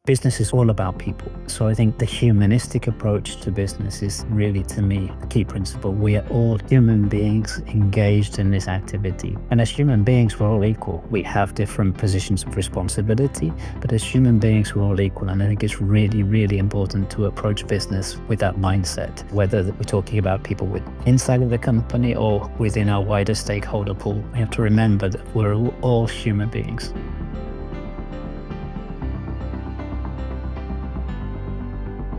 business is all about people. So I think the humanistic approach to business is really, to me, the key principle. We are all human beings engaged in this activity. And as human beings, we're all equal. We have different positions of responsibility, but as human beings, we're all equal. And I think it's really, really important to approach business with that mindset, whether we're talking about people inside of the company or within our wider stakeholder pool. We have to remember that we're all human beings.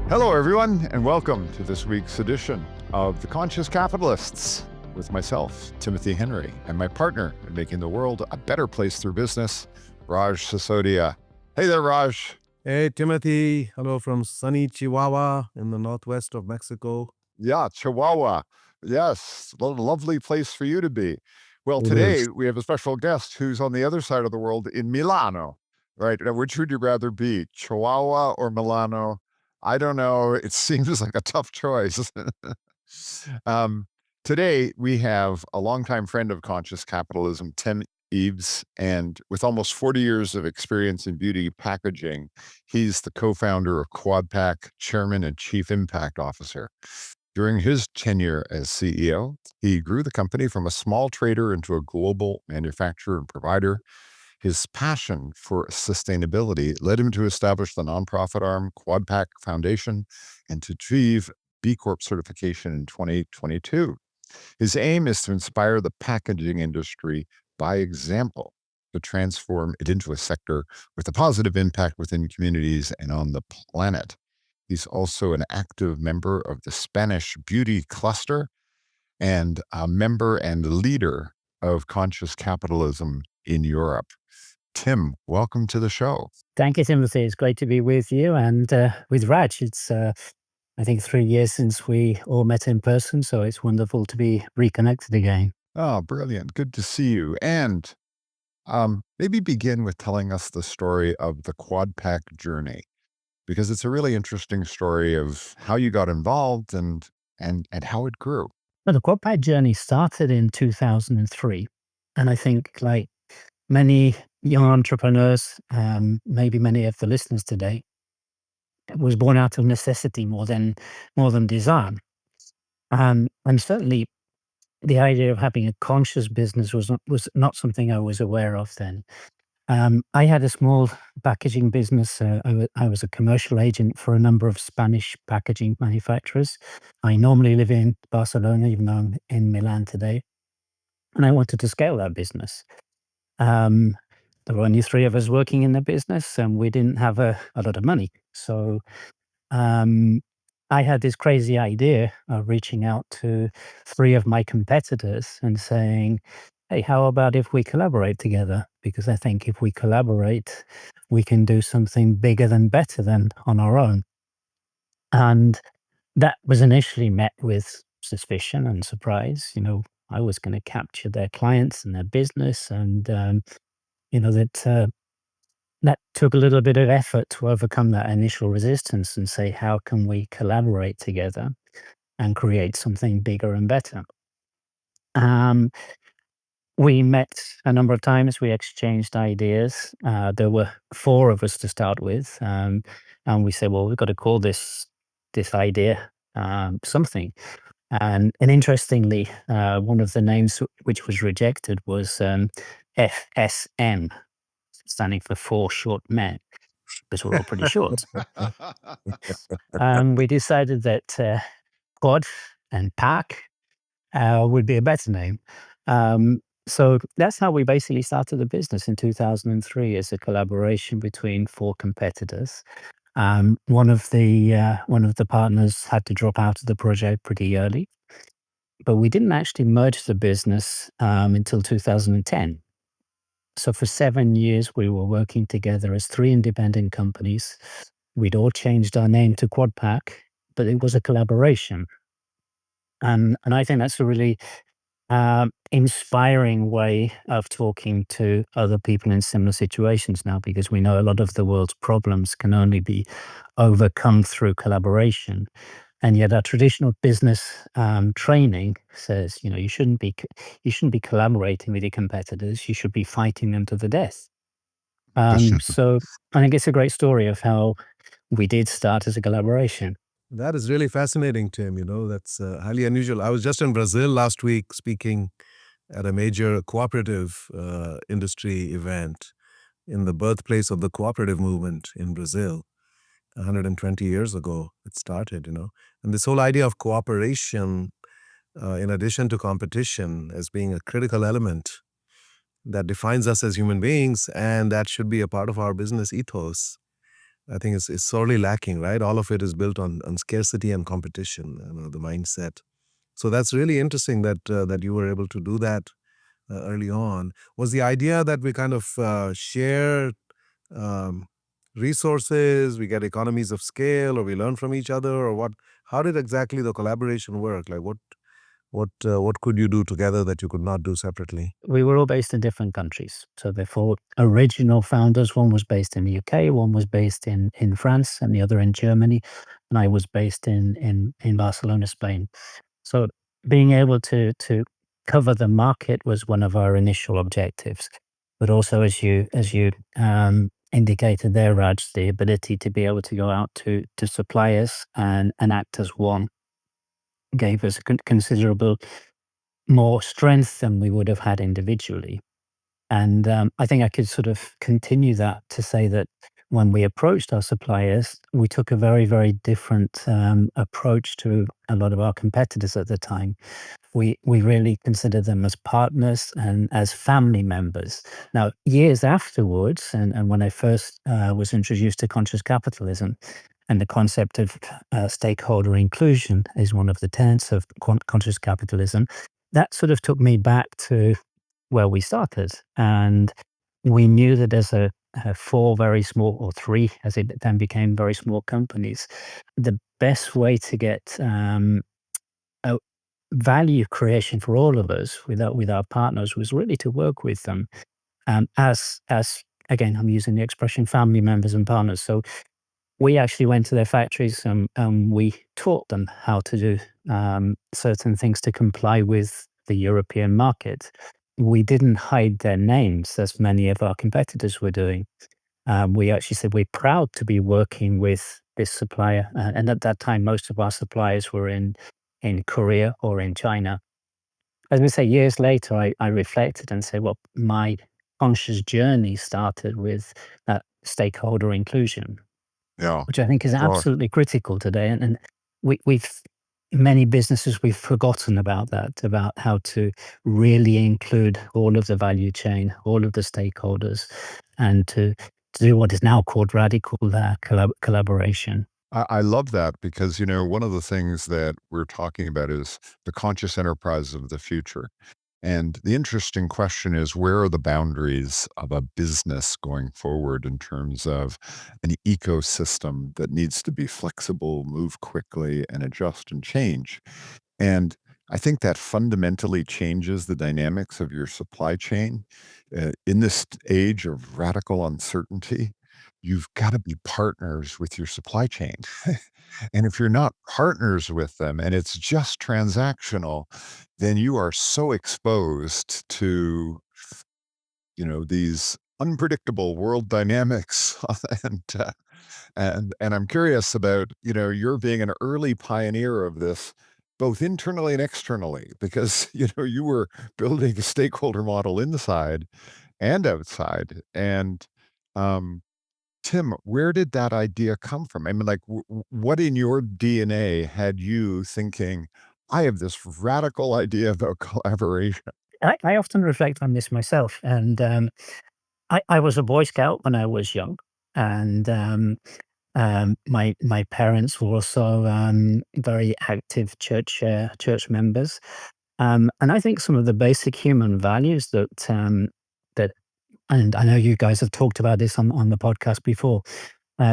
Hello, everyone, and welcome to this week's edition of The Conscious Capitalists with myself, Timothy Henry, and my partner in making the world a better place through business, Raj Sisodia. Hey there, Raj. Hey, Timothy. Hello from sunny Chihuahua in the northwest of Mexico. Yeah, Chihuahua. Yes, a lovely place for you to be. Well, It today is. we have a special guest who's on the other side of the world in Milano, right? Now, which would you rather be, Chihuahua or Milano? I don't know. It seems like a tough choice. Today, we have a longtime friend of conscious capitalism, Tim Eaves, and with almost 40 years of experience in beauty packaging, he's the co-founder of Quadpack, chairman and chief impact officer. During his tenure as CEO, he grew the company from a small trader into a global manufacturer and provider. His passion for sustainability led him to establish the nonprofit arm Quadpack Foundation and to achieve B Corp-certification in 2022. His aim is to inspire the packaging industry by example, to transform it into a sector with a positive impact within communities and on the planet. He's also an active member of the Spanish Beauty Cluster and a member and leader of Conscious Capitalism in Europe. Tim, welcome to the show. Thank you, Timothy. It's great to be with you and with Raj. It's, I think, 3 years since we all met in person, so it's wonderful to be reconnected again. Oh, brilliant. Good to see you. And maybe begin with telling us the story of the Quadpack journey, because it's a really interesting story of how you got involved and how it grew. Well, the Quadpack journey started in 2003, and I think, like many young entrepreneurs, maybe many of the listeners today, it was born out of necessity more than desire. And certainly, the idea of having a conscious business was not something I was aware of then. I had a small packaging business. I was a commercial agent for a number of Spanish packaging manufacturers. I normally live in Barcelona, even though I'm in Milan today, and I wanted to scale that business. Um, there were only three of us working in the business, and we didn't have a lot of money. So um, I had this crazy idea of reaching out to three of my competitors and saying, "Hey, how about if we collaborate together? Because I think if we collaborate, we can do something bigger than better than on our own." And that was initially met with suspicion and surprise. I was going to capture their clients and their business, and that took a little bit of effort to overcome that initial resistance and say, how can we collaborate together and create something bigger and better? Um, we met a number of times. We exchanged ideas. There were four of us to start with, and we said, "Well, we've got to call this idea something." And interestingly, one of the names which was rejected was FSM, standing for Four Short Men, because we're all pretty short. We decided that Quad and Pack would be a better name. So that's how we basically started the business in 2003, as a collaboration between four competitors. One of the partners had to drop out of the project pretty early, but we didn't actually merge the business until 2010. So for 7 years, we were working together as three independent companies. We'd all changed our name to Quadpack, but it was a collaboration. And I think that's a really inspiring way of talking to other people in similar situations now, because we know a lot of the world's problems can only be overcome through collaboration. And yet, our traditional business training says, you shouldn't be collaborating with your competitors. You should be fighting them to the death. So I think it's a great story of how we did start as a collaboration. That is really fascinating, Tim. That's highly unusual. I was just in Brazil last week speaking at a major cooperative industry event in the birthplace of the cooperative movement in Brazil. 120 years ago, it started. And this whole idea of cooperation, in addition to competition, as being a critical element that defines us as human beings, and that should be a part of our business ethos. I think it's sorely lacking, right? All of it is built on scarcity and competition, the mindset. So that's really interesting that you were able to do that early on. Was the idea that we kind of share um, resources, we get economies of scale, or we learn from each other, or what? How did exactly the collaboration work? Like what could you do together that you could not do separately? We were all based in different countries. So the four original founders, one was based in the UK, one was based in France, and the other in Germany. And I was based in Barcelona, Spain. So being able to cover the market was one of our initial objectives. But also, as you indicated there, Raj, the ability to be able to go out to suppliers and act as one gave us considerable more strength than we would have had individually. And I think I could sort of continue that to say that when we approached our suppliers, we took a very, very different approach to a lot of our competitors at the time. We really considered them as partners and as family members. Now, years afterwards, and when I first was introduced to conscious capitalism, and the concept of stakeholder inclusion is one of the tenets of conscious capitalism, that sort of took me back to where we started. And we knew that as a four very small, or three, as it then became very small companies, the best way to get a value creation for all of us with our partners was really to work with them as again, I'm using the expression family members and partners. So we actually went to their factories and we taught them how to do certain things to comply with the European market. We didn't hide their names as many of our competitors were doing. We actually said we're proud to be working with this supplier. And at that time, most of our suppliers were in Korea or in China. As we say, years later, I reflected and said, well, my conscious journey started with that stakeholder inclusion, Yeah. which I think is Gosh. absolutely critical today. And we've many businesses we've forgotten about that, about how to really include all of the value chain, all of the stakeholders, and to do what is now called radical collaboration. I love that because, one of the things that we're talking about is the conscious enterprise of the future. And the interesting question is, where are the boundaries of a business going forward in terms of an ecosystem that needs to be flexible, move quickly, and adjust and change? And I think that fundamentally changes the dynamics of your supply chain. In this age of radical uncertainty, you've got to be partners with your supply chain. And if you're not partners with them and it's just transactional, then you are so exposed to, these unpredictable world dynamics. And I'm curious about, your being an early pioneer of this, both internally and externally, because, you were building a stakeholder model inside and outside. And um, Tim, where did that idea come from? I mean, like, what in your DNA had you thinking, I have this radical idea about collaboration? I often reflect on this myself, and I was a Boy Scout when I was young, and my parents were also very active church members, and I think some of the basic human values that and I know you guys have talked about this on the podcast before.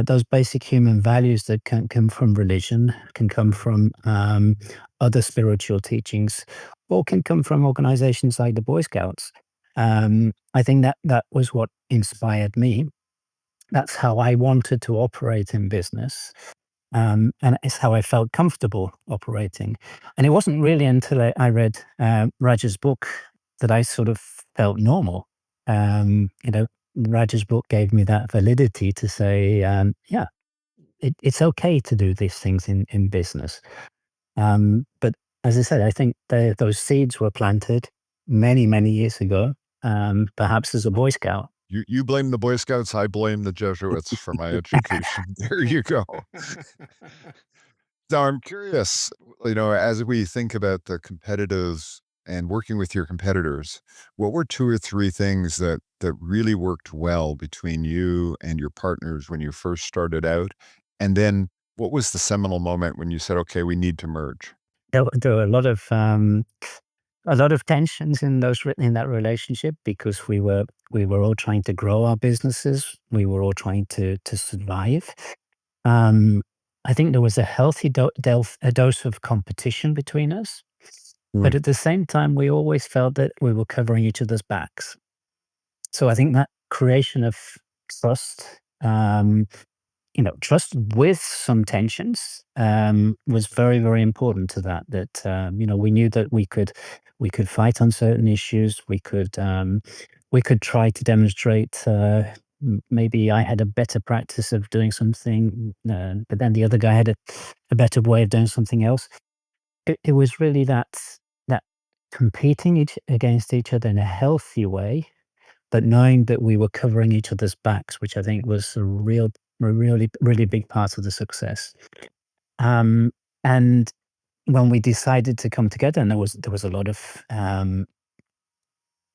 Those basic human values that can come from religion, can come from other spiritual teachings, or can come from organizations like the Boy Scouts. I think that was what inspired me. That's how I wanted to operate in business. And it's how I felt comfortable operating. And it wasn't really until I read Raj's book that I sort of felt normal. You know, Raja's book gave me that validity to say, yeah, it's okay to do these things in business. But as I said, I think those seeds were planted many, many years ago, perhaps as a Boy Scout. You blame the Boy Scouts, I blame the Jesuits for my education. There you go. Now I'm curious, as we think about the competitive and working with your competitors, what were 2 or 3 things that really worked well between you and your partners when you first started out? And then what was the seminal moment when you said, "Okay, we need to merge"? There were a lot of tensions in that relationship because we were all trying to grow our businesses. We were all trying to survive. Um, I think there was a healthy a dose of competition between us, but Mm, at the same time, we always felt that we were covering each other's backs. So I think that creation of trust, trust with some tensions, was very, very important to that. That we knew that we could fight on certain issues. We could try to demonstrate. Maybe I had a better practice of doing something, but then the other guy had a better way of doing something else. It was really that competing against each other in a healthy way, but knowing that we were covering each other's backs, which I think was a really, really big part of the success. Um, and when we decided to come together, and there was a lot of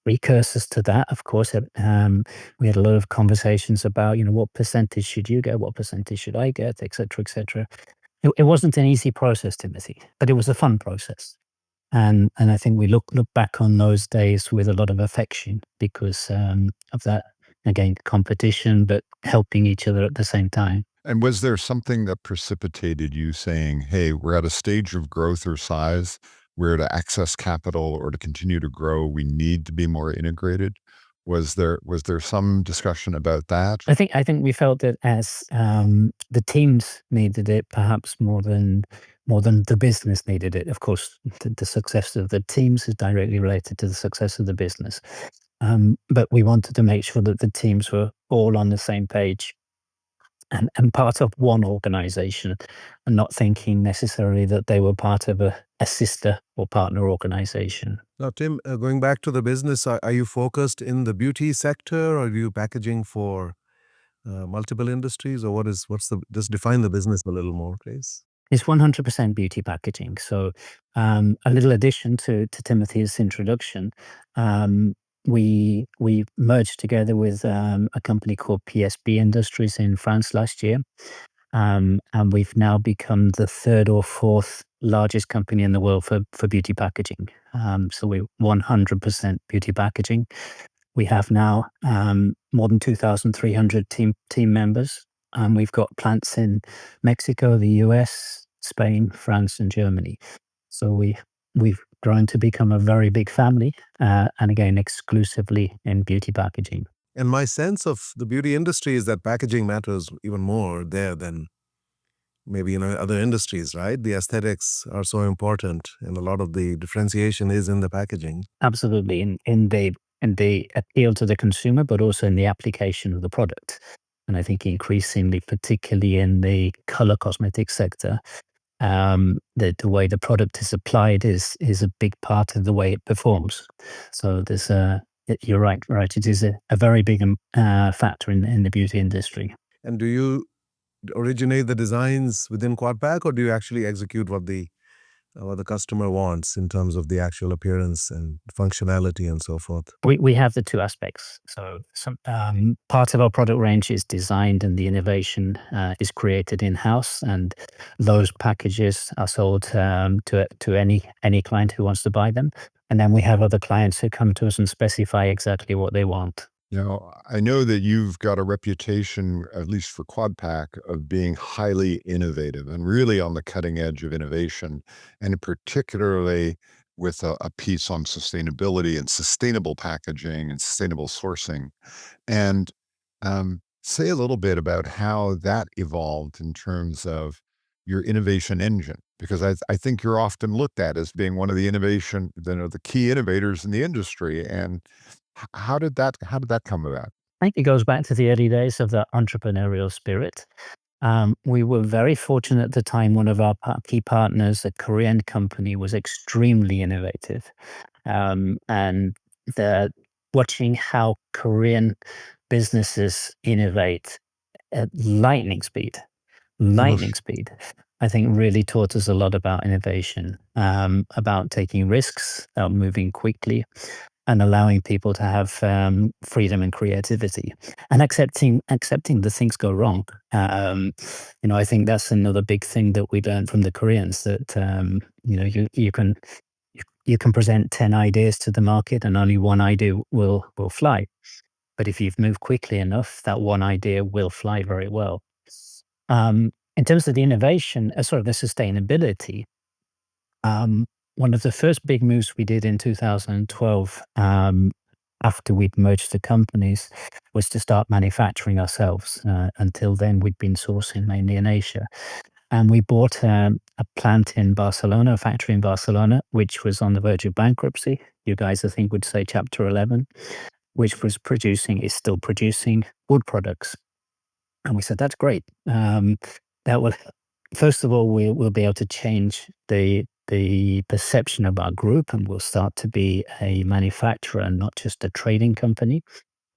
precursors to that, of course. We had a lot of conversations about, what percentage should you get, what percentage should I get, etc., etc. It wasn't an easy process, Timothy, but it was a fun process. And I think we look back on those days with a lot of affection because of that, again, competition, but helping each other at the same time. and was there something that precipitated you saying, "Hey, we're at a stage of growth or size where to access capital or to continue to grow, we need to be more integrated"? Was there some discussion about that? I think we felt that as the teams needed it, perhaps more than the business needed it. Of course, the success of the teams is directly related to the success of the business. But we wanted to make sure that the teams were all on the same page and part of one organization and not thinking necessarily that they were part of a sister or partner organization. Now, Tim, going back to the business, are you focused in the beauty sector, or are you packaging for multiple industries, or what's just define the business a little more, please? It's 100% beauty packaging. So, a little addition to Timothy's introduction, um, we merged together with a company called PSB Industries in France last year. And we've now become the third or fourth largest company in the world for beauty packaging. So we're 100% beauty packaging. We have now more than 2,300 team members, and we've got plants in Mexico, the US, Spain, France, and Germany. So we've grown to become a very big family, and again, exclusively in beauty packaging. And my sense of the beauty industry is that packaging matters even more there than maybe in other industries, right? The aesthetics are so important, and a lot of the differentiation is in the packaging. Absolutely, in the appeal to the consumer, but also in the application of the product. And I think increasingly, particularly in the color cosmetic sector, the way the product is applied is a big part of the way it performs. So you're right. It is a very big factor in the beauty industry. And do you originate the designs within Quadpack, or do you actually execute what the customer wants in terms of the actual appearance and functionality and so forth? We have the two aspects. So some part of our product range is designed and the innovation is created in house, and those packages are sold to any client who wants to buy them. And then we have other clients who come to us and specify exactly what they want. I know that you've got a reputation, at least for Quadpack, of being highly innovative and really on the cutting edge of innovation, and particularly with a piece on sustainability and sustainable packaging and sustainable sourcing. And say a little bit about how that evolved in terms of your innovation engine, because I think you're often looked at as being one of the innovation, the key innovators in the industry. And how did that come about? I think it goes back to the early days of the entrepreneurial spirit. We were very fortunate at the time. One of our key partners, a Korean company, was extremely innovative. And the watching how Korean businesses innovate at lightning speed, I think really taught us a lot about innovation, about taking risks, about moving quickly, and allowing people to have freedom and creativity, and accepting that things go wrong. I think that's another big thing that we learned from the Koreans, that you can present 10 ideas to the market and only one idea will fly. But if you've moved quickly enough, that one idea will fly very well. In terms of the innovation, sort of the sustainability, um, one of the first big moves we did in 2012, after we'd merged the companies, was to start manufacturing ourselves. Until then, we'd been sourcing mainly in Asia. And we bought a plant in Barcelona, a factory in Barcelona, which was on the verge of bankruptcy. You guys, I think, would say Chapter 11, which was producing, is still producing wood products. And we said, that's great. That will, first of all, we'll be able to change the perception of our group, and we'll start to be a manufacturer and not just a trading company.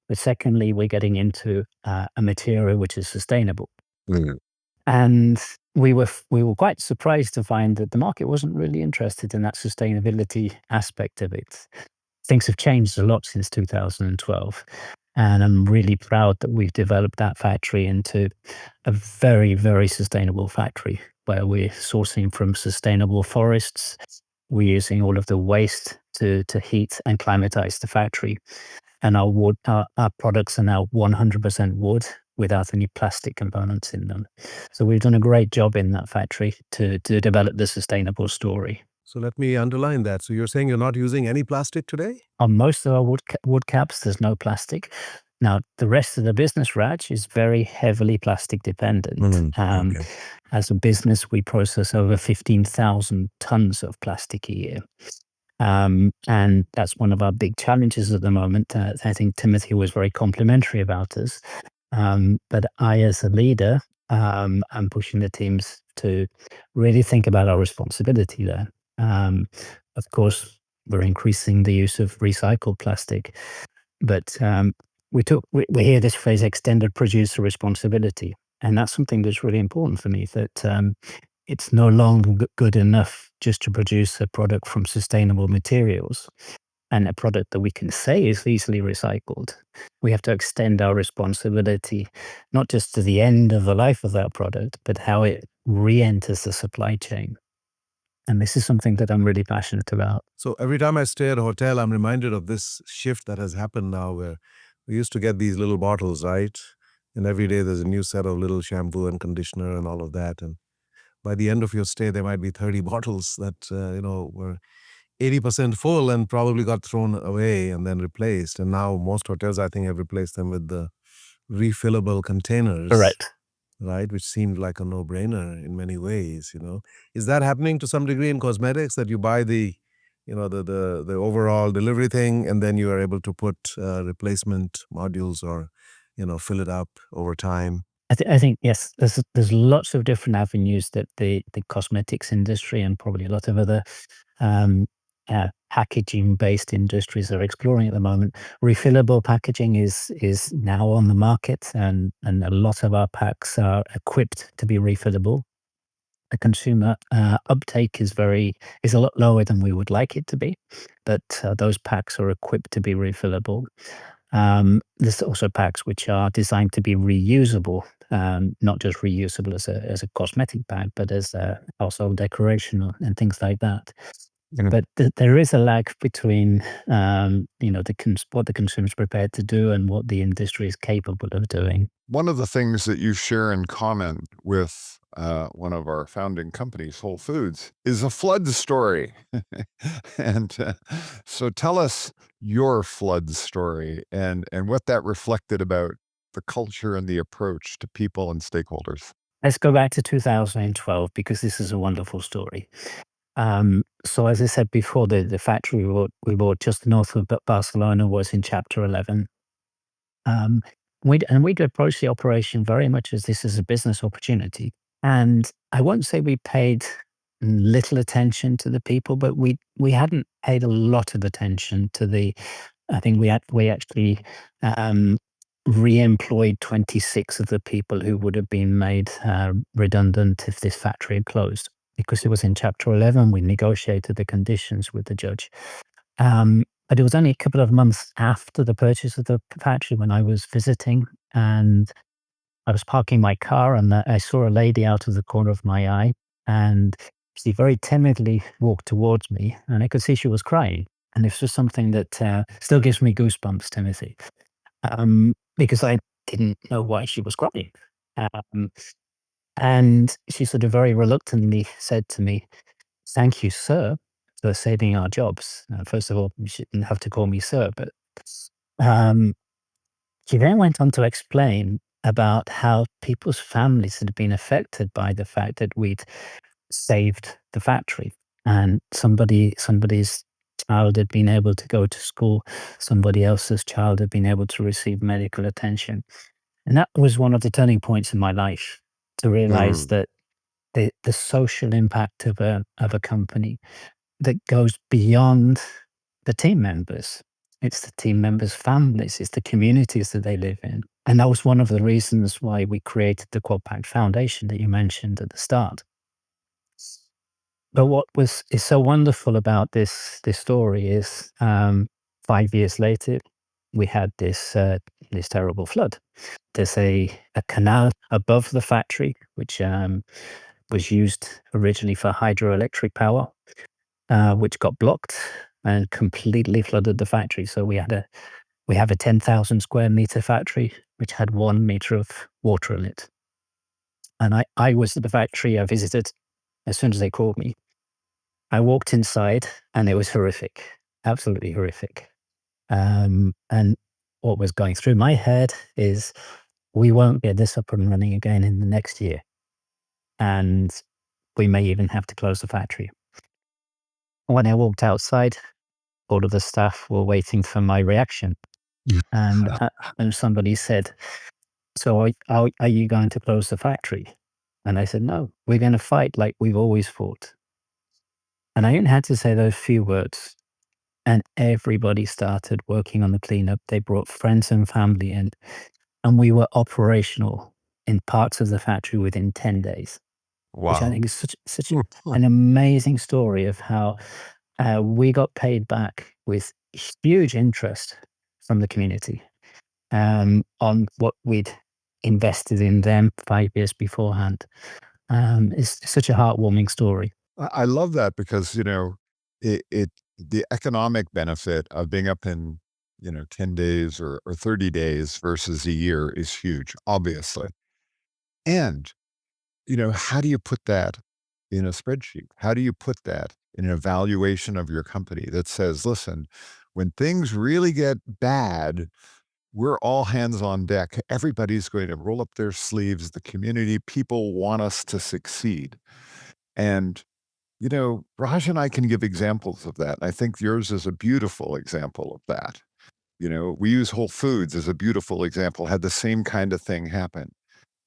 But secondly, we're getting into a material which is sustainable. Mm. And we were quite surprised to find that the market wasn't really interested in that sustainability aspect of it. Things have changed a lot since 2012, and I'm really proud that we've developed that factory into a very, very sustainable factory, where we're sourcing from sustainable forests. We're using all of the waste to heat and climatize the factory, and our products are now 100% wood without any plastic components in them. So we've done a great job in that factory to develop the sustainable story. So let me underline that. So you're saying you're not using any plastic today? On most of our wood caps, there's no plastic. Now, the rest of the business, Raj, is very heavily plastic dependent. Okay. As a business, we process over 15,000 tons of plastic a year. And that's one of our big challenges at the moment. I think Timothy was very complimentary about us. But I, as a leader, am pushing the teams to really think about our responsibility there. Of course, we're increasing the use of recycled plastic, but we hear this phrase extended producer responsibility, and that's something that's really important for me. That it's no longer good enough just to produce a product from sustainable materials and a product that we can say is easily recycled. We have to extend our responsibility not just to the end of the life of that product, but how it re-enters the supply chain. And this is something that I'm really passionate about. So every time I stay at a hotel, I'm reminded of this shift that has happened now, where we used to get these little bottles, right? And every day there's a new set of little shampoo and conditioner and all of that. And by the end of your stay, there might be 30 bottles that, were 80% full and probably got thrown away and then replaced. And now most hotels, I think, have replaced them with the refillable containers. Correct. Right, which seemed like a no-brainer in many ways. Is that happening to some degree in cosmetics, that you buy the overall delivery thing, and then you are able to put replacement modules or fill it up over time? I think, yes, there's lots of different avenues that the cosmetics industry and probably a lot of other um, packaging-based industries are exploring at the moment. Refillable packaging is now on the market, and a lot of our packs are equipped to be refillable. The consumer uptake is a lot lower than we would like it to be, but those packs are equipped to be refillable. There's also packs which are designed to be reusable, not just reusable as a cosmetic bag, but as a household decoration and things like that. Mhm. But there is a lag between, what the consumer is prepared to do and what the industry is capable of doing. One of the things that you share in common with one of our founding companies, Whole Foods, is a flood story. And so tell us your flood story and what that reflected about the culture and the approach to people and stakeholders. Let's go back to 2012, because this is a wonderful story. So as I said before, the factory we bought just north of Barcelona was in Chapter 11. We'd approached the operation very much as this is a business opportunity. And I won't say we paid little attention to the people, but we hadn't paid a lot of attention to the. I think we actually um, re-employed 26 of the people who would have been made redundant if this factory had closed, because it was in Chapter 11. We negotiated the conditions with the judge. But it was only a couple of months after the purchase of the factory when I was visiting, and I was parking my car, and I saw a lady out of the corner of my eye, and she very timidly walked towards me, and I could see she was crying. And this was something that still gives me goosebumps, Timothy, because I didn't know why she was crying. Um, and she sort of very reluctantly said to me, "Thank you, sir, for saving our jobs." First of all, you shouldn't have to call me sir, but um, she then went on to explain about how people's families had been affected by the fact that we'd saved the factory, and somebody's child had been able to go to school, somebody else's child had been able to receive medical attention. And that was one of the turning points in my life, to realize Mm. that the social impact of a company that goes beyond the team members. It's the team members' families, it's the communities that they live in. And that was one of the reasons why we created the Quadpack Foundation that you mentioned at the start. But what was is so wonderful about this story is 5 years later we had this terrible flood. There's a canal above the factory which was used originally for hydroelectric power, which got blocked and completely flooded the factory. So we have a 10,000 square meter factory which had 1 meter of water in it. And I was at the factory. I visited as soon as they called me. I walked inside and it was horrific, absolutely horrific. And what was going through my head is we won't get this up and running again in the next year. And we may even have to close the factory. When I walked outside, all of the staff were waiting for my reaction. And, and somebody said, "So are you going to close the factory?" And I said, "No, we're going to fight like we've always fought." And I only had to say those few words, and everybody started working on the cleanup. They brought friends and family in, and we were operational in parts of the factory within 10 days, which I Wow. think is such an amazing story of how we got paid back with huge interest from the community on what we'd invested in them 5 years beforehand. It's such a heartwarming story. I love that because, it the economic benefit of being up in, 10 days or 30 days versus a year is huge, obviously. And, how do you put that in a spreadsheet? How do you put that in an evaluation of your company that says, listen, when things really get bad, we're all hands on deck. Everybody's going to roll up their sleeves. The community, people want us to succeed. And Raj and I can give examples of that. I think yours is a beautiful example of that. We use Whole Foods as a beautiful example, had the same kind of thing happen.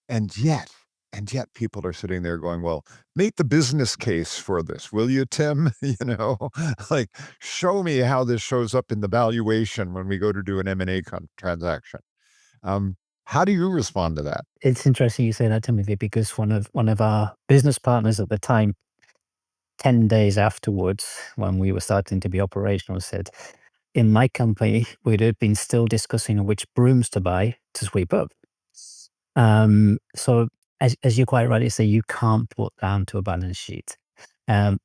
And yet, and yet people are sitting there going, well, make the business case for this, will you, Tim? Like, show me how this shows up in the valuation when we go to do an M&A transaction. Um, how do you respond to that? It's interesting you say that, Timothy, because one of our business partners at the time, 10 days afterwards, when we were starting to be operational, said, "In my company, we'd have been still discussing which brooms to buy to sweep up." So as you quite rightly say, you can't put down to a balance sheet.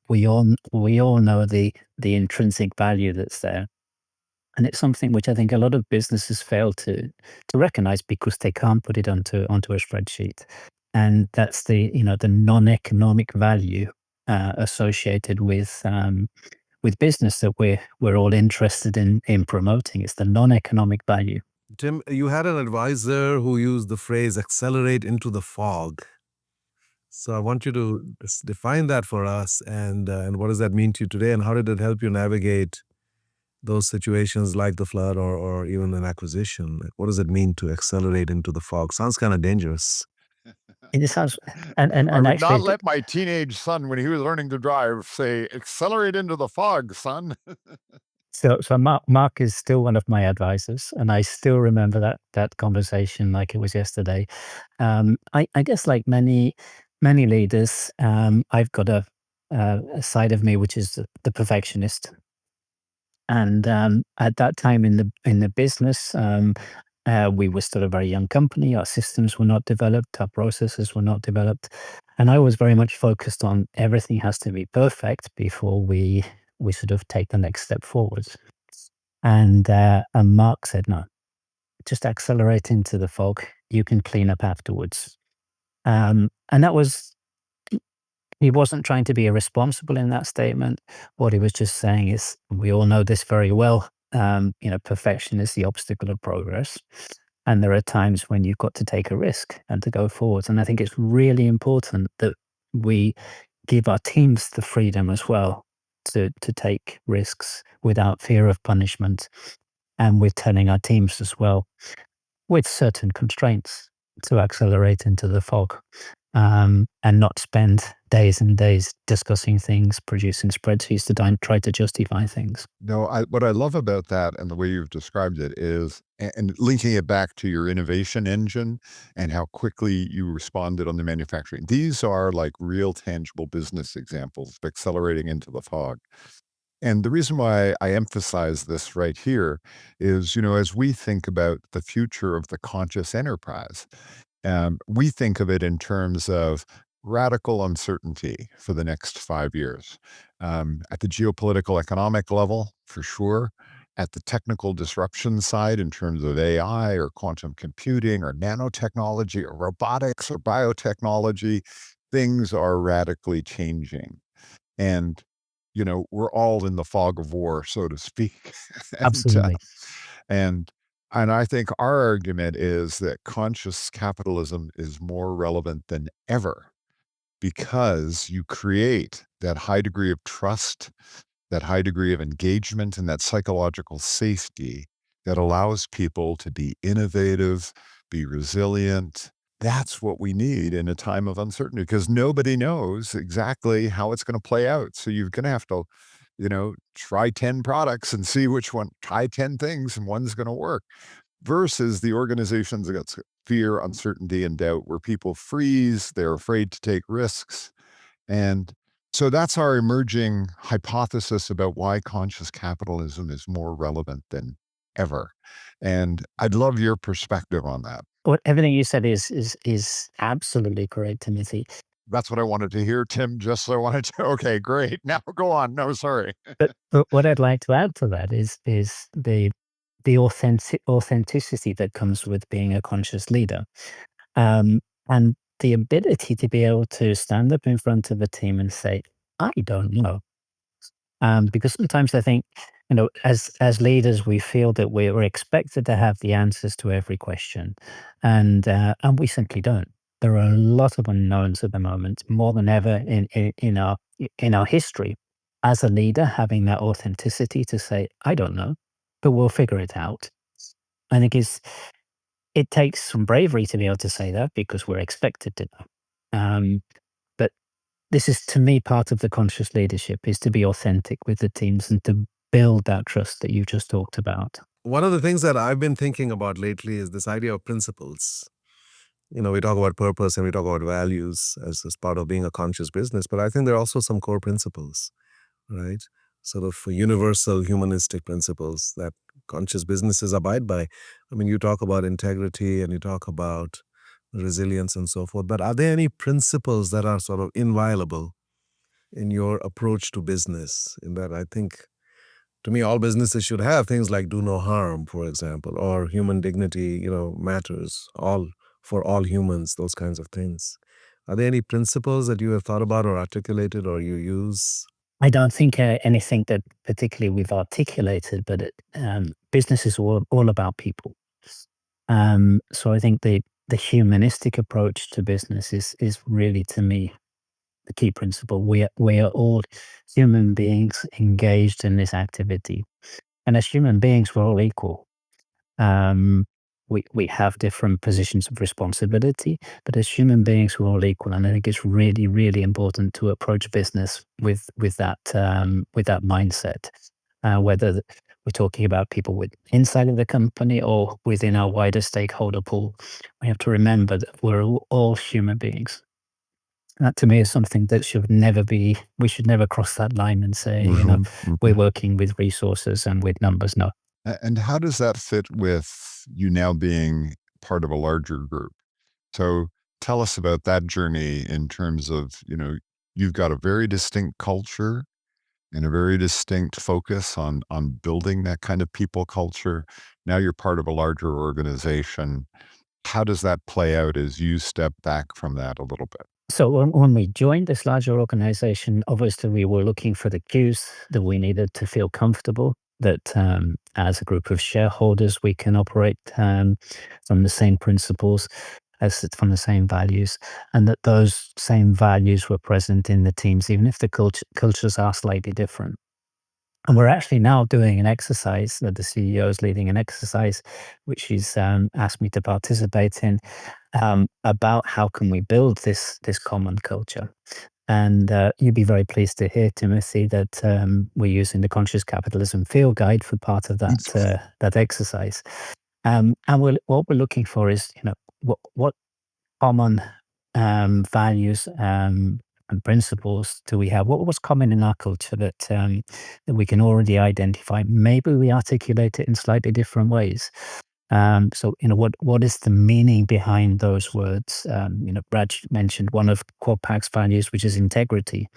We all know the intrinsic value that's there. And it's something which I think a lot of businesses fail to recognize because they can't put it onto a spreadsheet. And that's the non-economic value associated with business that we're all interested in promoting. It's the non-economic value. Tim, you had an advisor who used the phrase accelerate into the fog. So I want you to define that for us, and what does that mean to you today, and how did it help you navigate those situations like the flood or even an acquisition? Like, what does it mean to accelerate into the fog? Sounds kind of dangerous. It sounds, I and would not actually, let my teenage son, when he was learning to drive, say, accelerate into the fog, son. so Mark is still one of my advisors, and I still remember that conversation like it was yesterday. I guess like many leaders, I've got a side of me which is the perfectionist. And at that time in the business, we were still a very young company. Our systems were not developed, our processes were not developed, and I was very much focused on everything has to be perfect before we sort of take the next step forwards. And Mark said, "No, just accelerate into the fog. You can clean up afterwards." And that was he wasn't trying to be irresponsible in that statement. What he was just saying is, we all know this very well. Perfection is the obstacle of progress. And there are times when you've got to take a risk and to go forward. And I think it's really important that we give our teams the freedom as well to take risks without fear of punishment. And with telling our teams as well, with certain constraints, to accelerate into the fog, and not spend days and days discussing things, producing spreadsheets to try to justify things. No, what I love about that and the way you've described it is, and linking it back to your innovation engine and how quickly you responded on the manufacturing. These are like real tangible business examples of accelerating into the fog. And the reason why I emphasize this right here is, as we think about the future of the conscious enterprise, we think of it in terms of radical uncertainty for the next 5 years. At the geopolitical economic level, for sure. At the technical disruption side, in terms of AI or quantum computing or nanotechnology or robotics or biotechnology, things are radically changing. And, we're all in the fog of war, so to speak. and, uh, Absolutely. and and I think our argument is that conscious capitalism is more relevant than ever because you create that high degree of trust, that high degree of engagement, and that psychological safety that allows people to be innovative, be resilient. That's what we need in a time of uncertainty because nobody knows exactly how it's going to play out. So you're going to have to, try 10 products and see which one, try 10 things and one's going to work versus the organizations that got fear, uncertainty, and doubt where people freeze, they're afraid to take risks. And so that's our emerging hypothesis about why conscious capitalism is more relevant than ever. And I'd love your perspective on that. What everything you said is absolutely correct, Timothy. That's what I wanted to hear, Tim. Just so I wanted to. Okay, great. Now go on. No, sorry. But what I'd like to add to that is the authenticity that comes with being a conscious leader, and the ability to be able to stand up in front of a team and say, "I don't know." Because sometimes I think, as leaders, we feel that we're expected to have the answers to every question, and we simply don't. There are a lot of unknowns at the moment, more than ever in our history. As a leader, having that authenticity to say, "I don't know, but we'll figure it out." I think it takes some bravery to be able to say that because we're expected to know. But this is, to me, part of the conscious leadership is to be authentic with the teams and to build that trust that you've just talked about. One of the things that I've been thinking about lately is this idea of principles. We talk about purpose and we talk about values as part of being a conscious business, but I think there are also some core principles, right? Sort of universal humanistic principles that conscious businesses abide by. I mean, you talk about integrity and you talk about resilience and so forth, but are there any principles that are sort of inviolable in your approach to business? In that, I think, to me, all businesses should have things like do no harm, for example, or human dignity, matters all for all humans, those kinds of things. Are there any principles that you have thought about or articulated or you use? I don't think anything that particularly we've articulated, but business is all about people. So I think the humanistic approach to business is really, to me, the key principle. We are all human beings engaged in this activity. And as human beings, we're all equal. Um, we have different positions of responsibility, but as human beings, we're all equal. And I think it's really, really important to approach business with that mindset. Whether we're talking about people with inside of the company or within our wider stakeholder pool, we have to remember that we're all human beings. That to me is something that should never be. We should never cross that line and say, Mhm, we're mhm. working with resources and with numbers. No. And how does that fit with you now being part of a larger group? So tell us about that journey in terms of, you've got a very distinct culture and a very distinct focus on building that kind of people culture. Now you're part of a larger organization. How does that play out as you step back from that a little bit? So when we joined this larger organization, obviously we were looking for the cues that we needed to feel comfortable that as a group of shareholders, we can operate from the same principles, from the same values, and that those same values were present in the teams, even if the cultures are slightly different. And we're actually now doing an exercise that the CEO is leading an exercise, which she's asked me to participate in, about how can we build this common culture. And you'd be very pleased to hear, Timothy, that we're using the Conscious Capitalism Field Guide for part of that exercise. And what we're looking for is, what common values and principles do we have? What was common in our culture that we can already identify? Maybe we articulate it in slightly different ways. So, what is the meaning behind those words? Brad mentioned one of Quadpack's values, which is integrity.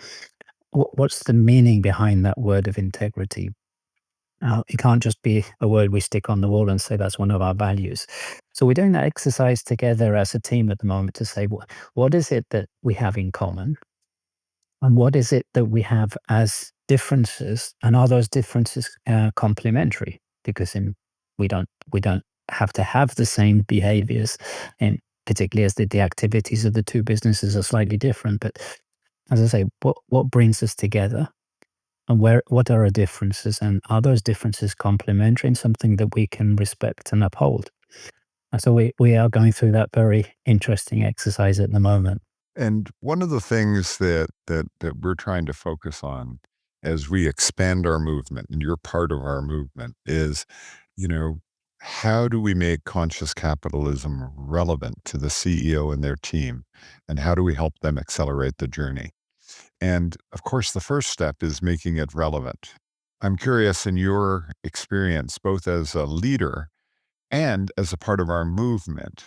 What's the meaning behind that word of integrity? It can't just be a word we stick on the wall and say that's one of our values. So we're doing that exercise together as a team at the moment to say what is it that we have in common, and what is it that we have as differences, and are those differences complementary? Because we don't have to have the same behaviors, and particularly as the activities of the two businesses are slightly different. But as I say, what brings us together? And what are our differences? And are those differences complementary and something that we can respect and uphold? And so we are going through that very interesting exercise at the moment. And one of the things that we're trying to focus on as we expand our movement, and you're part of our movement, is, you know, how do we make conscious capitalism relevant to the CEO and their team? And how do we help them accelerate the journey? And of course, the first step is making it relevant. I'm curious, in your experience, both as a leader and as a part of our movement,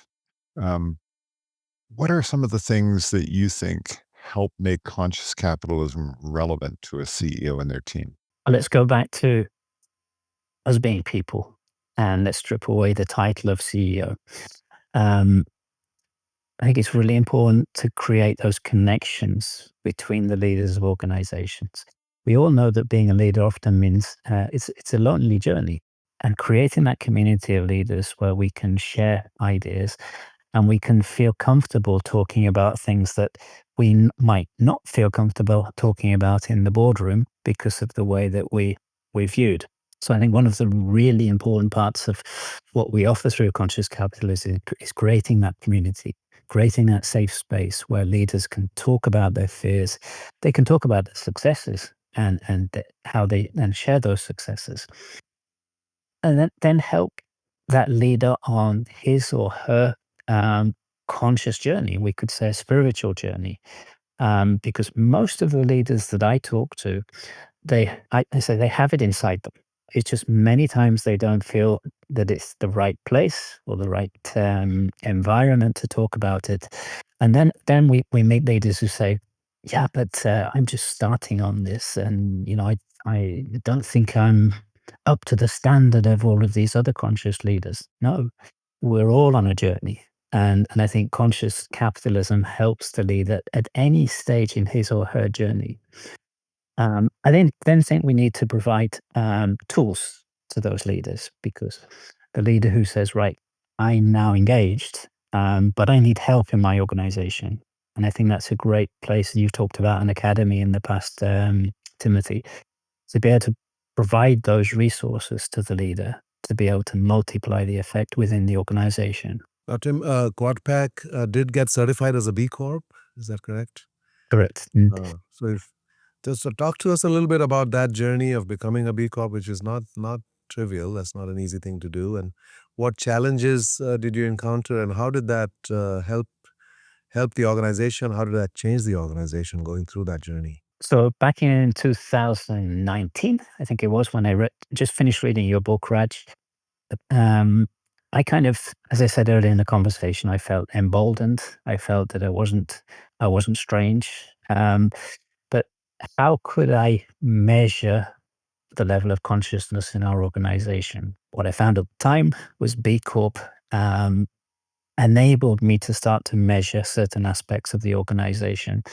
um, what are some of the things that you think help make conscious capitalism relevant to a CEO and their team? Let's go back to us being people, and let's strip away the title of CEO. Um, I think it's really important to create those connections between the leaders of organizations. We all know that being a leader often means it's a lonely journey, and creating that community of leaders where we can share ideas and we can feel comfortable talking about things that might not feel comfortable talking about in the boardroom because of the way that we viewed. So I think one of the really important parts of what we offer through conscious capitalism is creating that community, creating that safe space where leaders can talk about their fears, they can talk about their successes how they then share those successes, and then help that leader on his or her um, conscious journey. We could say a spiritual journey, because most of the leaders that I talk to, I say they have it inside them. It's just many times they don't feel that it's the right place or the right environment to talk about it. And then we meet leaders who say, "Yeah, but I'm just starting on this, and I don't think I'm up to the standard of all of these other conscious leaders." No, we're all on a journey. And I think conscious capitalism helps the leader at any stage in his or her journey. I then think we need to provide tools to those leaders, because the leader who says, right, I'm now engaged, but I need help in my organization. And I think that's a great place. You've talked about an academy in the past, Timothy, to be able to provide those resources to the leader to be able to multiply the effect within the organization. Now, Tim, Quadpack did get certified as a B Corp. Is that correct? Correct. So if just talk to us a little bit about that journey of becoming a B Corp, which is not trivial. That's not an easy thing to do. And what challenges did you encounter, and how did that help the organization? How did that change the organization going through that journey? So back in 2019, I think it was when I just finished reading your book, Raj. Um, I kind of, as I said earlier in the conversation, I felt emboldened. I felt that I wasn't strange. But how could I measure the level of consciousness in our organization? What I found at the time was B Corp enabled me to start to measure certain aspects of the organization,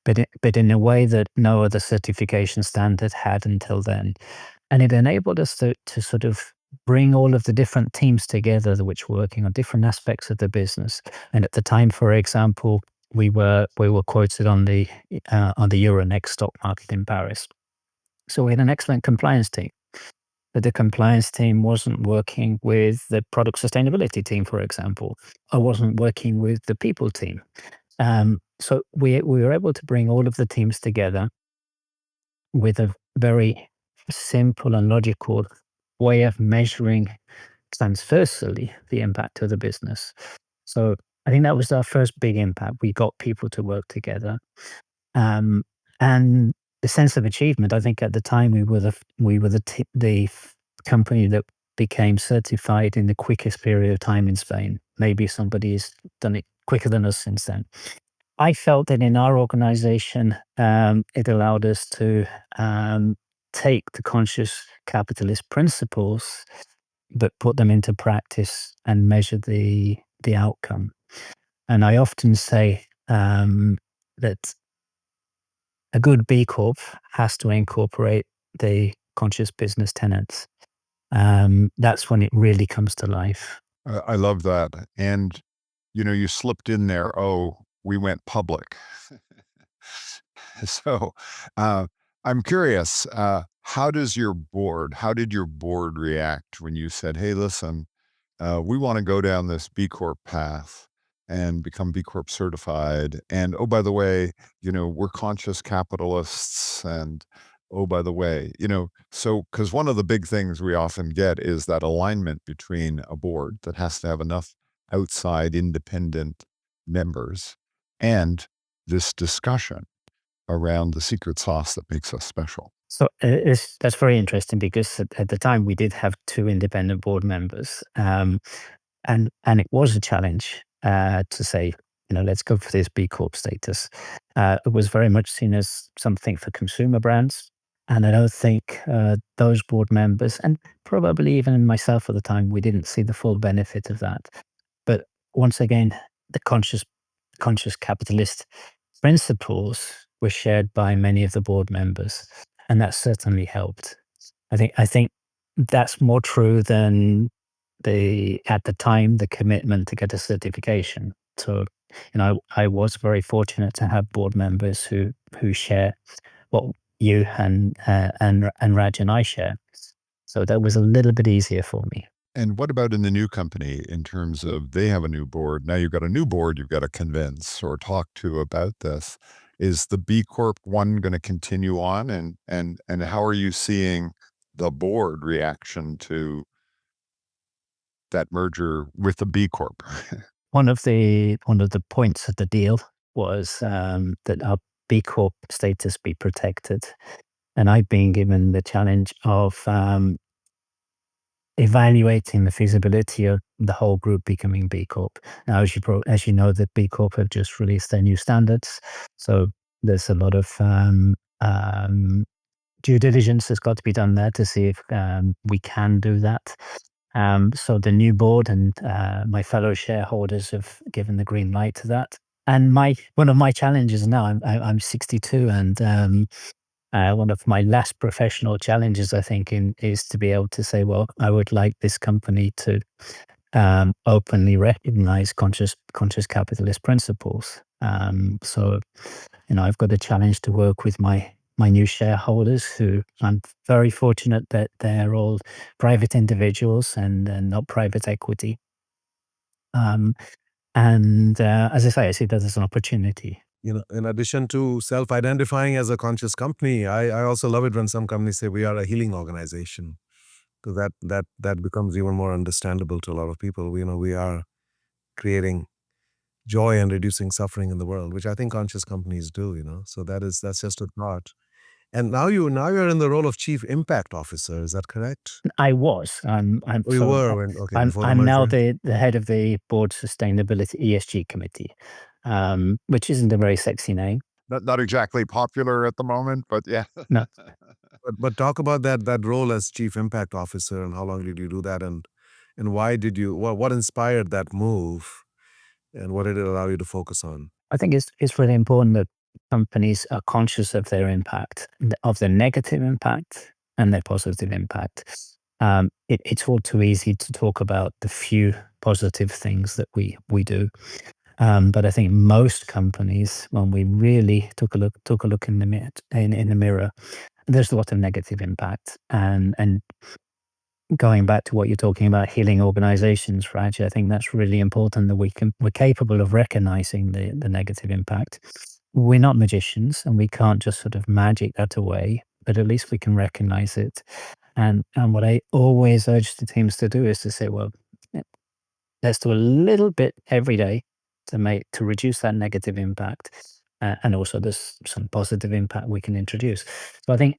but in a way that no other certification standard had until then. And it enabled us to sort of bring all of the different teams together which were working on different aspects of the business. And at the time, for example, we were quoted on the Euronext stock market in Paris. So we had an excellent compliance team, but the compliance team wasn't working with the product sustainability team, for example, or wasn't working with the people team. So we were able to bring all of the teams together with a very simple and logical way of measuring transversally the impact of the business. So I think that was our first big impact. We got people to work together, um, and the sense of achievement. I think at the time we were the company that became certified in the quickest period of time in Spain. Maybe somebody's done it quicker than us since then. I felt that in our organization, it allowed us to take the conscious capitalist principles, but put them into practice and measure the outcome. And I often say that a good B Corp has to incorporate the conscious business tenets. That's when it really comes to life. I love that. And, you slipped in there, oh, we went public. So, uh, I'm curious, how did your board react when you said, hey, listen, we want to go down this B Corp path and become B Corp certified. And oh, by the way, we're conscious capitalists. And oh, by the way, so because one of the big things we often get is that alignment between a board that has to have enough outside independent members and this discussion around the secret sauce that makes us special. So that's very interesting because at the time we did have two independent board members, and it was a challenge to say, let's go for this B Corp status. It was very much seen as something for consumer brands, and I don't think those board members, and probably even myself at the time, we didn't see the full benefit of that. But once again, the conscious capitalist principles were shared by many of the board members, and that certainly helped. I think that's more true than at the time, the commitment to get a certification. So, I was very fortunate to have board members who share what you and Raj and I share. So that was a little bit easier for me. And what about in the new company in terms of they have a new board? Now you've got a new board you've got to convince or talk to about this. Is the B Corp one going to continue on? And how are you seeing the board reaction to that merger with the B Corp? One of the points of the deal was that our B Corp status be protected, and I've been given the challenge of evaluating the feasibility of the whole group becoming B Corp. Now, as you know, the B Corp have just released their new standards, so there's a lot of due diligence that's got to be done there to see if we can do that. So the new board and my fellow shareholders have given the green light to that. And one of my challenges now, I'm 62, and one of my last professional challenges, I think, is to be able to say, well, I would like this company to openly recognize conscious capitalist principles. So, I've got a challenge to work with my my new shareholders, who I'm very fortunate that they're all private individuals and not private equity. Um, as I say, I see that as an opportunity. In addition to self-identifying as a conscious company, I also love it when some companies say we are a healing organization, because that becomes even more understandable to a lot of people. We are creating joy and reducing suffering in the world, which I think conscious companies do. So that's just a thought. And now you're in the role of Chief Impact Officer. Is that correct? I was. Oh, you were okay, before the I'm now merger. the head of the board sustainability ESG committee, which isn't a very sexy name. Not exactly popular at the moment, but yeah. No, But talk about that role as Chief Impact Officer, and how long did you do that, and why did you what inspired that move, and what did it allow you to focus on? I think it's really important that companies are conscious of their impact, of their negative impact and their positive impact. It's all too easy to talk about the few positive things that we do. But I think most companies, when we really took a look in the mirror, there's a lot of negative impact. And going back to what you're talking about, healing organizations, Raj, I think that's really important, that we're capable of recognizing the negative impact. We're not magicians, and we can't just sort of magic that away, but at least we can recognize it. And what I always urge the teams to do is to say, well, eh, let's do a little bit every day to reduce that negative impact. And also there's some positive impact we can introduce. So I think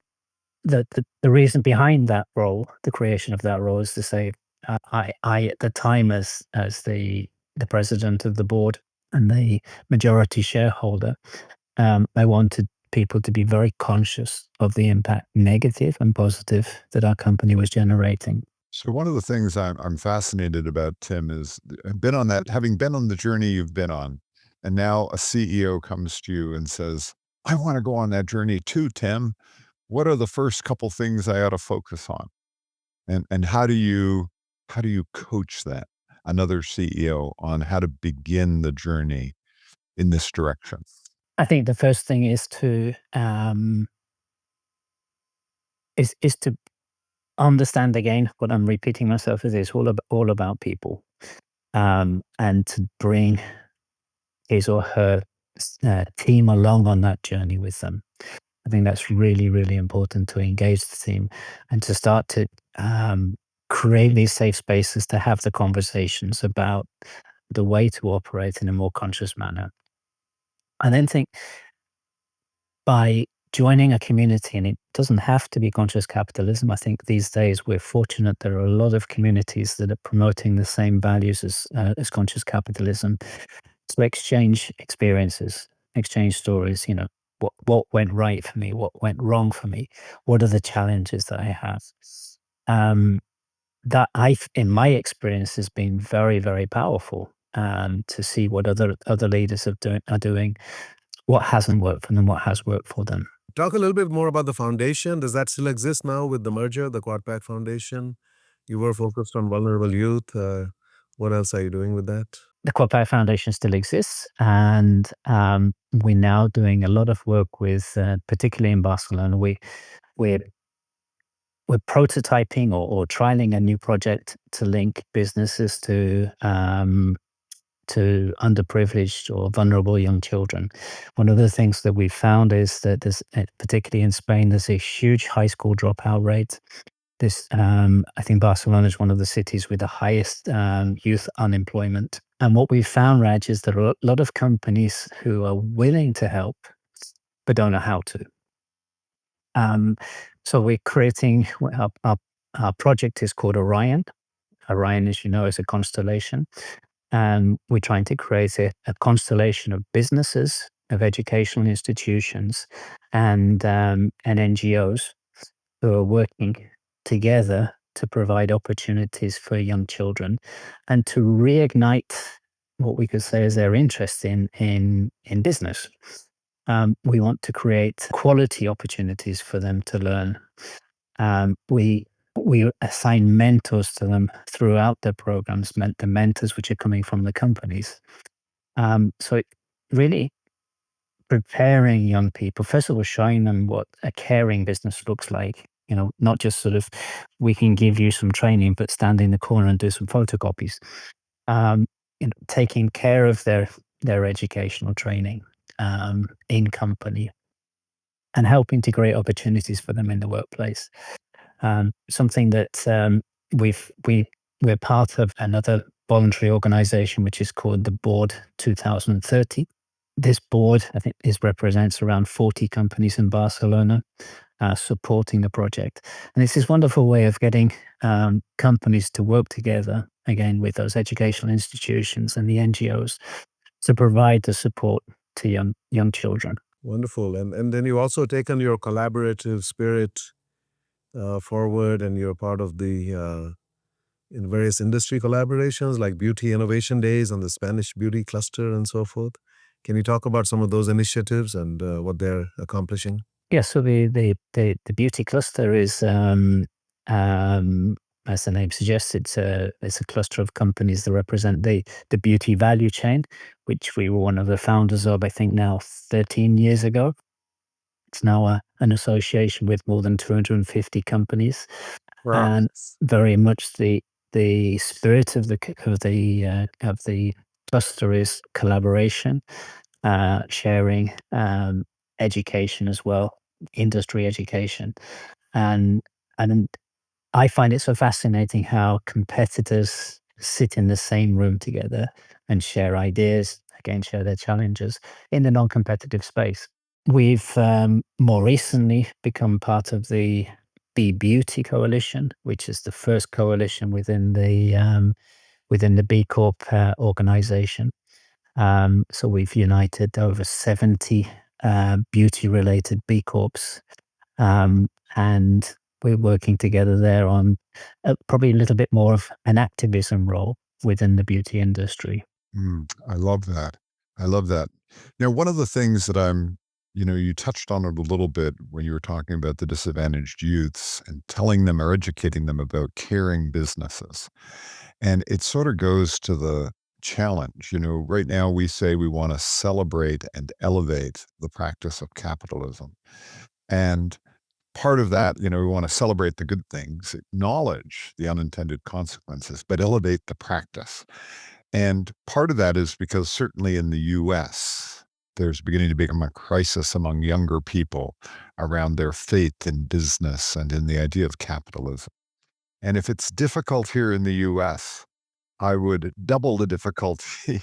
the reason behind that role, the creation of that role, is to say, I at the time, as the president of the board and the majority shareholder, I wanted people to be very conscious of the impact, negative and positive, that our company was generating. So one of the things I'm fascinated about, Tim, is having been on the journey you've been on, and now a CEO comes to you and says, "I want to go on that journey too, Tim. What are the first couple things I ought to focus on?" And how do you coach another CEO on how to begin the journey in this direction? I think the first thing is to understand, again, what I'm repeating myself, is it's all about people, and to bring his or her team along on that journey with them. I think that's really, really important, to engage the team and to start to um, create these safe spaces to have the conversations about the way to operate in a more conscious manner. I then think, by joining a community, and it doesn't have to be conscious capitalism. I think these days we're fortunate there are a lot of communities that are promoting the same values as conscious capitalism, to exchange experiences, exchange stories. What went right for me, what went wrong for me, what are the challenges that I have. Um, that in my experience, has been very, very powerful. To see what other leaders are doing, what hasn't worked for them, what has worked for them. Talk a little bit more about the foundation. Does that still exist now with the merger, the Quadpack Foundation? You were focused on vulnerable youth. What else are you doing with that? The Quadpack Foundation still exists, and we're now doing a lot of work with, particularly in Barcelona. We're we're prototyping or trialing a new project to link businesses to underprivileged or vulnerable young children. One of the things that we found is that particularly in Spain, there's a huge high school dropout rate. I think Barcelona is one of the cities with the highest youth unemployment. And what we found, Raj, is there are a lot of companies who are willing to help, but don't know how to. Um, so we're creating, our project is called Orion. Orion, as you know, is a constellation. And we're trying to create a constellation of businesses, of educational institutions, and NGOs who are working together to provide opportunities for young children, and to reignite what we could say is their interest in business. We want to create quality opportunities for them to learn. We assign mentors to them throughout their programs, the mentors which are coming from the companies. So it really, preparing young people, first of all, showing them what a caring business looks like. Not just sort of, we can give you some training, but stand in the corner and do some photocopies. Um, Taking care of their educational training in company and helping to create opportunities for them in the workplace. Something that we're part of another voluntary organization, which is called the Board 2030. This board, I think, represents around 40 companies in Barcelona supporting the project. And it's this wonderful way of getting companies to work together, again, with those educational institutions and the NGOs to provide the support to young children. Wonderful. And then you also taken your collaborative spirit forward, and you're part of the in various industry collaborations like Beauty Innovation Days and the Spanish Beauty Cluster and so forth. Can you talk about some of those initiatives and what they're accomplishing? Yeah, so the beauty cluster is, as the name suggests, it's a cluster of companies that represent the beauty value chain, which we were one of the founders of, I think now 13 years ago. It's now an association with more than 250 companies, Wow. and very much the spirit of the cluster is collaboration, sharing, education as well, industry education, and and I find it so fascinating how competitors sit in the same room together and share ideas, again, share their challenges in the non-competitive space. We've more recently become part of the Be Beauty Coalition, which is the first coalition within the B Corp organization. So we've united over 70 beauty-related B Corps, and we're working together there on probably a little bit more of an activism role within the beauty industry. I love that. I love that. Now, one of the things that you touched on it a little bit when you were talking about the disadvantaged youths and telling them or educating them about caring businesses. And it sort of goes to the challenge. Right now we say we want to celebrate and elevate the practice of capitalism. And part of that, we want to celebrate the good things, acknowledge the unintended consequences, but elevate the practice. And part of that is because certainly in the US, there's beginning to become a crisis among younger people around their faith in business and in the idea of capitalism. And if it's difficult here in the US, I would double the difficulty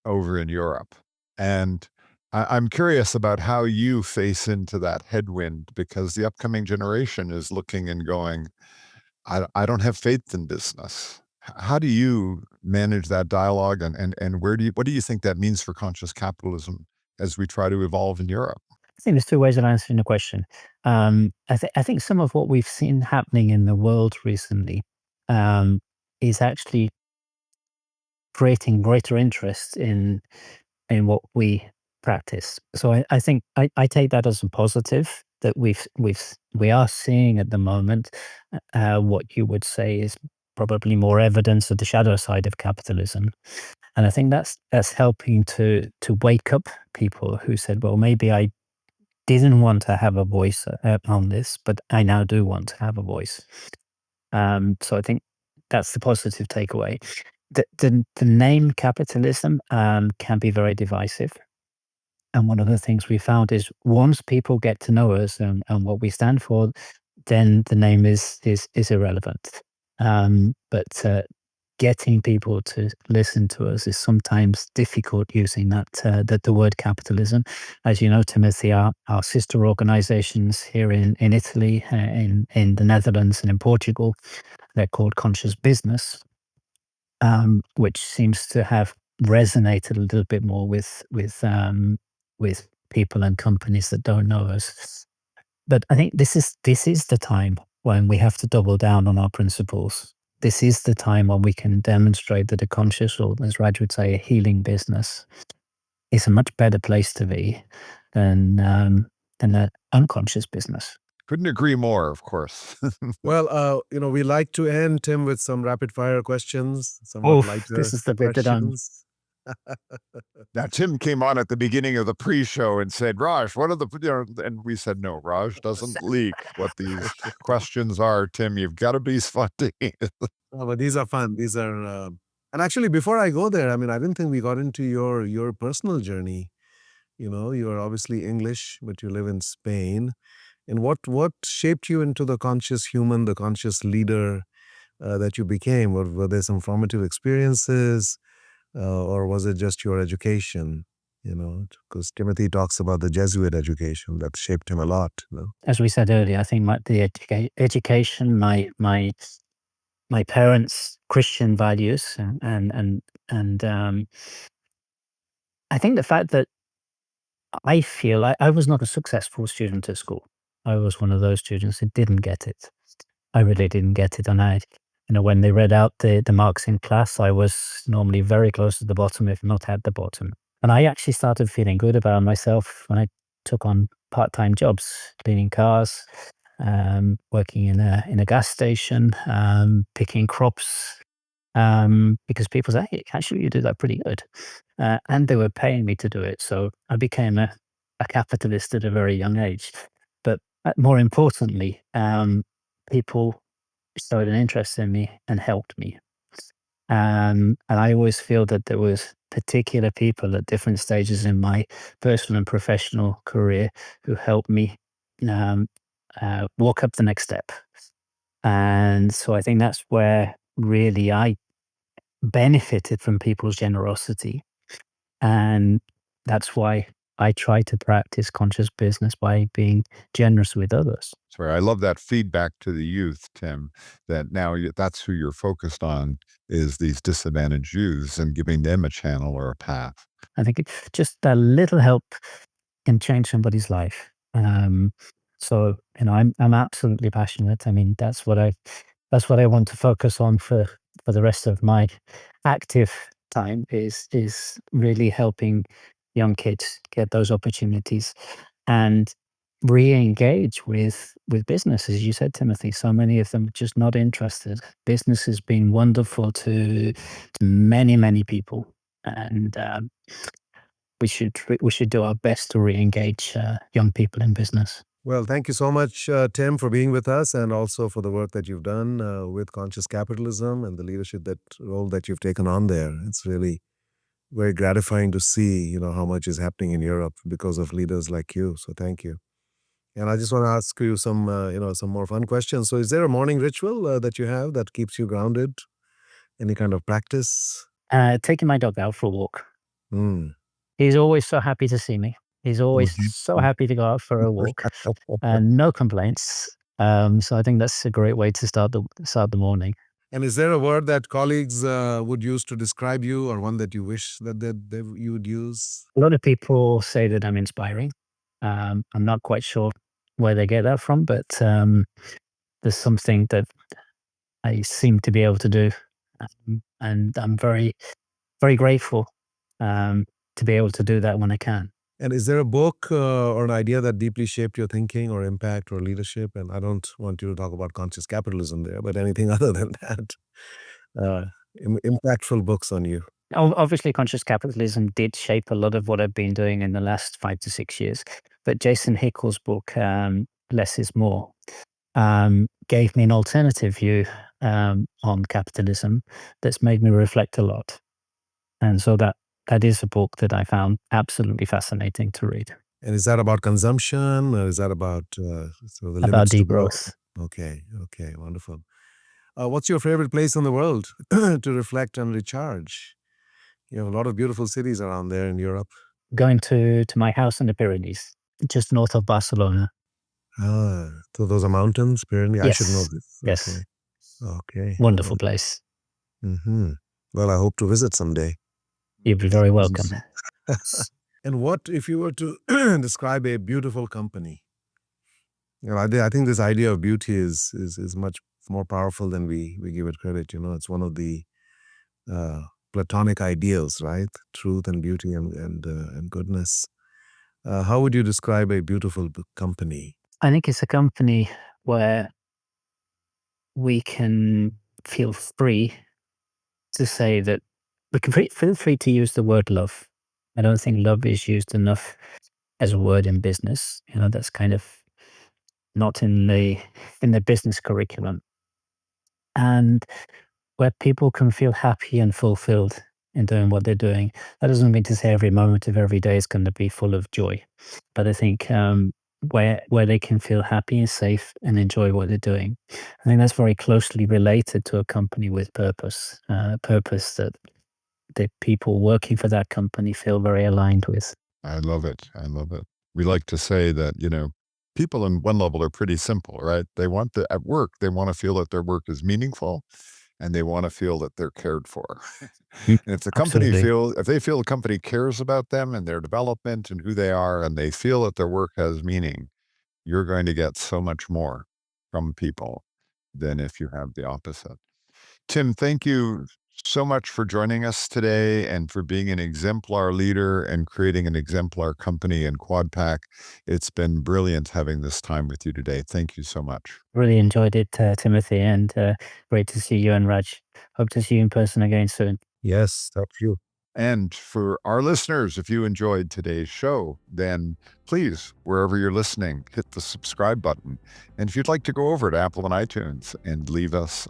over in Europe. And I'm curious about how you face into that headwind because the upcoming generation is looking and going, I don't have faith in business. How do you manage that dialogue and what do you think that means for conscious capitalism as we try to evolve in Europe? I think there's two ways of answering the question. I think some of what we've seen happening in the world recently um, is actually creating greater interest in what we practice. So I think I take that as a positive that we are seeing at the moment what you would say is probably more evidence of the shadow side of capitalism. And I think that's helping to wake up people who said, well, maybe I didn't want to have a voice on this, but I now do want to have a voice. So I think that's the positive takeaway. The name capitalism can be very divisive. And one of the things we found is once people get to know us and what we stand for, then the name is irrelevant. But getting people to listen to us is sometimes difficult using the word capitalism. As you know, Timothy, our sister organizations here in Italy, in the Netherlands, and in Portugal, they're called Conscious Business, which seems to have resonated a little bit more with people and companies that don't know us. But I think this is the time when we have to double down on our principles. This is the time when we can demonstrate that a conscious, or as Raj would say, a healing business, is a much better place to be than an unconscious business. Couldn't agree more, of course. Well, we like to end, Tim, with some rapid fire questions, somewhat Oh, this lighter is the bit that I'm questions. Now, Tim came on at the beginning of the pre-show and said, Raj, what are and we said, no, Raj doesn't leak what these questions are. Tim, you've got to be spontaneous. Oh, but these are fun. These are, and actually, before I go there, I mean, I didn't think we got into your personal journey. You know, you are obviously English, but you live in Spain. And what shaped you into the conscious human, the conscious leader that you became? Were there some formative experiences, or was it just your education? You know, because Timothy talks about the Jesuit education that shaped him a lot. You know? As we said earlier, I think the education, my parents' Christian values, and I think the fact that I feel I was not a successful student at school. I was one of those students who didn't get it. I really didn't get it, and when they read out the marks in class, I was normally very close to the bottom, if not at the bottom. And I actually started feeling good about myself when I took on part-time jobs, cleaning cars, working in a gas station, picking crops, because people say, "Hey, actually, you do that pretty good," and they were paying me to do it. So I became a capitalist at a very young age. But more importantly, people showed an interest in me and helped me. And I always feel that there was particular people at different stages in my personal and professional career who helped me um, walk up the next step. And so I think that's where really I benefited from people's generosity. And that's why I try to practice conscious business by being generous with others. Sorry, I love that feedback to the youth, Tim, that now that's who you're focused on is these disadvantaged youths and giving them a channel or a path. I think just a little help can change somebody's life. So I'm absolutely passionate. I mean, that's what I want to focus on for the rest of my active time is really helping young kids get those opportunities and re-engage with business, as you said, Timothy. So many of them are just not interested. Business has been wonderful to many people, and we should do our best to re-engage young people in business. Well, thank you so much, Tim, for being with us, and also for the work that you've done with conscious capitalism and the leadership role that you've taken on there. It's really very gratifying to see, you know, how much is happening in Europe because of leaders like you. So thank you. And I just want to ask you some, some more fun questions. So, is there a morning ritual that you have that keeps you grounded? Any kind of practice? Taking my dog out for a walk. Mm. He's always so happy to see me. He's always so happy to go out for a walk, and no complaints. So I think that's a great way to start the morning. And is there a word that colleagues would use to describe you, or one that you wish that you would use? A lot of people say that I'm inspiring. I'm not quite sure where they get that from, but there's something that I seem to be able to do, and I'm very grateful to be able to do that when I can. And is there a book or an idea that deeply shaped your thinking or impact or leadership? And I don't want you to talk about conscious capitalism there, but anything other than that. Uh, Impactful books on you. Obviously, conscious capitalism did shape a lot of what I've been doing in the last 5 to 6 years. But Jason Hickel's book, Less is More, gave me an alternative view on capitalism that's made me reflect a lot. And so that is a book that I found absolutely fascinating to read And is that about consumption, or is that about sort of the about limits to growth? degrowth. Okay, okay, wonderful. What's your favorite place in the world to reflect and recharge? You have a lot of beautiful cities around there in Europe. Going to my house in the Pyrenees, just north of Barcelona. Ah, so those are mountains, apparently. I should know Yes, this. Okay, yes, okay. wonderful place. Mm-hmm. Well, I hope to visit someday. You'd be very welcome. And what if you were to describe a beautiful company? You know, I think this idea of beauty is much more powerful than we give it credit. You know, it's one of the uh, Platonic ideals, right? Truth and beauty and goodness. How would you describe a beautiful company? I think it's a company where we can feel free to say that But feel free to use the word love. I don't think love is used enough as a word in business. That's kind of not in the business curriculum. And where people can feel happy and fulfilled in doing what they're doing. That doesn't mean to say every moment of every day is going to be full of joy, but I think where they can feel happy and safe and enjoy what they're doing, I think that's very closely related to a company with purpose, purpose that the people working for that company feel very aligned with. I love it. I love it. We like to say that, people in one level are pretty simple, right? At work, they want to feel that their work is meaningful and they want to feel that they're cared for. Mm, And absolutely. if they feel the company cares about them and their development and who they are, and they feel that their work has meaning, you're going to get so much more from people than if you have the opposite. Tim, thank you so much for joining us today and for being an exemplar leader and creating an exemplar company in Quadpack. It's been brilliant having this time with you today. Thank you so much. Really enjoyed it, Timothy, and great to see you and Raj. Hope to see you in person again soon. Yes, that's you. And for our listeners, if you enjoyed today's show, then please, wherever you're listening, hit the subscribe button. And if you'd like to go over to Apple and iTunes and leave us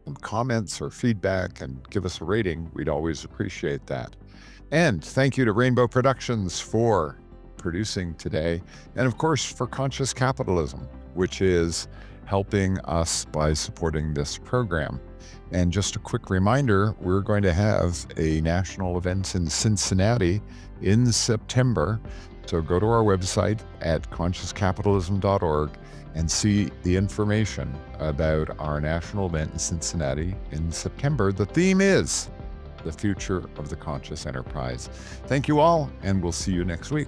some comments or feedback and give us a rating, we'd always appreciate that. And thank you to Rainbow Productions for producing today. And of course, for Conscious Capitalism, which is helping us by supporting this program. And just a quick reminder, we're going to have a national event in Cincinnati in September. So go to our website at consciouscapitalism.org and see the information about our national event in Cincinnati in September. The theme is the future of the conscious enterprise. Thank you all, and we'll see you next week.